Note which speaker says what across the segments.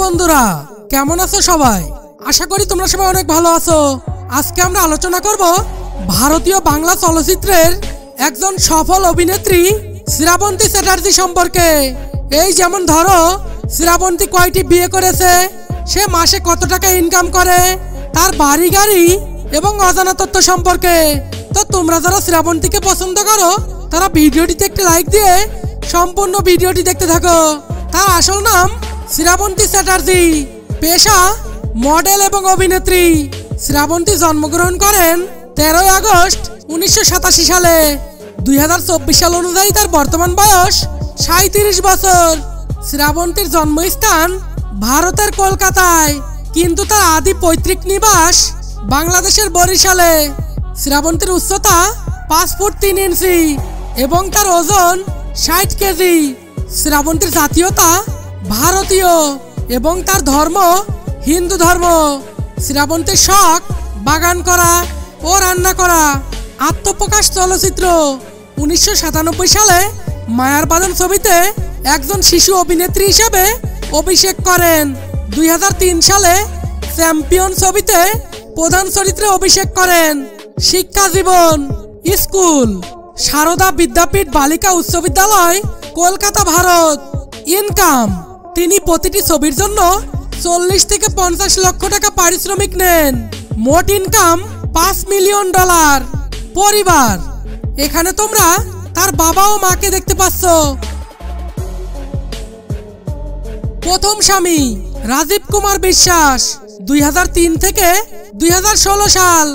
Speaker 1: বন্ধুরা কেমন আছো সবাই? আশা করি তোমরা সবাই অনেক ভালো আছো। আজকে আমরা আলোচনা করব ভারতীয় বাংলা চলচ্চিত্রের একজন সফল অভিনেত্রী শ্রাবন্তী চ্যাটার্জি সম্পর্কে। এই যেমন ধরো, শ্রাবন্তী কয়টি বিয়ে করেছে, সে মাসে কত টাকা ইনকাম করে, তার বাড়ি গাড়ি এবং অজানা তথ্য সম্পর্কে। তো তোমরা যারা শ্রাবন্তীকে পছন্দ করো তারা ভিডিওটিতে একটি লাইক দিয়ে সম্পূর্ণ ভিডিওটি দেখতে থাকো। তার আসল নাম শ্রাবন্তী চ্যাটার্জি, পেশা মডেল এবং অভিনেত্রী। শ্রাবন্তী জন্মগ্রহণ করেন 13 আগস্ট 1987 সালে। 2024 সাল অনুযায়ী তার বর্তমান বয়স 37 বছর। শ্রাবন্তীর জন্মস্থান ভারতের কলকাতায়, কিন্তু তার আদি পৈতৃক নিবাস বাংলাদেশের বরিশালে। শ্রাবন্তীর উচ্চতা 5 ফুট 3 ইঞ্চি এবং তার ওজন 60 কেজি। শ্রাবন্তীর জাতীয়তা ভারতীয় এবং তার ধর্ম হিন্দু ধর্ম। শ্রাবন্তীর শখ বাগান করা ও রান্না করা। আত্মপ্রকাশ চলচ্চিত্র 1997 সালে মায়ার বাঁধন ছবিতে একজন শিশু অভিনেত্রী হিসেবে অভিষেক করেন। 2003 সালে চ্যাম্পিয়ন ছবিতে প্রধান চরিত্রে অভিষেক করেন। শিক্ষা জীবন, স্কুল সারদা বিদ্যাপীঠ বালিকা উচ্চ বিদ্যালয়, কলকাতা, ভারত। ইনকাম, তিনি প্রতিটি ছবির জন্য 40 থেকে 50 লক্ষ টাকা পারিশ্রমিক নেন। মোট ইনকাম $5 মিলিয়ন। পরিবার, এখানে তোমরা তার বাবা ও মাকে দেখতে পাচ্ছ। প্রথম স্বামী রাজীব কুমার বিশ্বাস, 2003 থেকে 2016 সাল।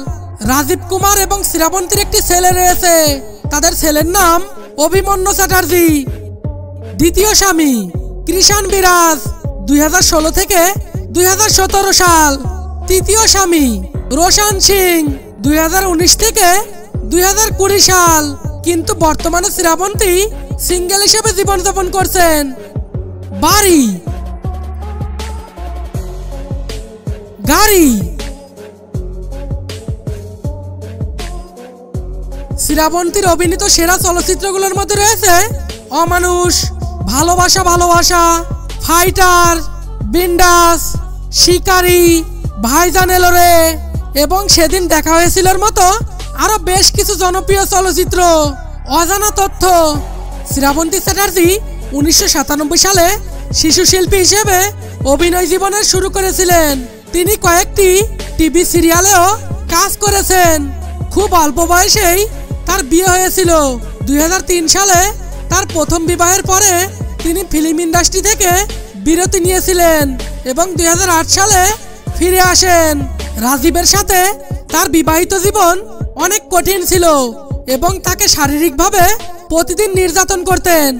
Speaker 1: রাজীব কুমার এবং শ্রাবন্তীর একটি ছেলে রয়েছে, তাদের ছেলের নাম অভিমন্যু চ্যাটার্জি। দ্বিতীয় স্বামী কৃষাণ বিরাজ, 2016 থেকে 2017 সাল। তৃতীয় স্বামী রোশন সিং, 2019 থেকে 2020 সাল, কিন্তু বর্তমানে শ্রাবন্তী সিঙ্গেল হিসেবে জীবনযাপন করছেন। বাড়ি, গাড়ি। শ্রাবন্তীর অভিনীত সেরা চলচ্চিত্রগুলোর মধ্যে রয়েছে অমানুষ, ভালোবাসা ভালোবাসা, ফাইটার, বিন্দাস, শিকারি, ভাইজান এলোরে এবং সেদিন দেখা হয়েছিলর মতো আরো বেশ কিছু জনপ্রিয় চলচ্চিত্র। অজানা তথ্য, শ্রাবন্তী চ্যাটার্জি 1997 সালে শিশু শিল্পী হিসেবে অভিনয় জীবনের শুরু করেছিলেন। তিনি কয়েকটি টিভি সিরিয়ালেও কাজ করেছেন। খুব অল্প বয়সেই তার বিয়ে হয়েছিল। 2003 সালে তার প্রথম বিবাহের পরে তিনি ফিল্ম ইন্ডাস্ট্রি থেকে বিরতি নিয়েছিলেন এবং 2008 সালে ফিরে আসেন। রাজীবের সাথে তার বিবাহিত জীবন অনেক কঠিন ছিল এবং তাকে শারীরিকভাবে প্রতিদিন নির্যাতন করতেন।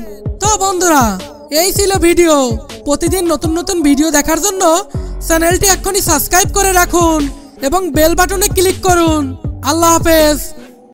Speaker 1: তো বন্ধুরা, এই ছিল ভিডিও। প্রতিদিন নতুন নতুন ভিডিও দেখার জন্য চ্যানেলটি এক্ষুনি সাবস্ক্রাইব করে রাখুন এবং বেল বাটনে ক্লিক করুন। আল্লাহ হাফেজ।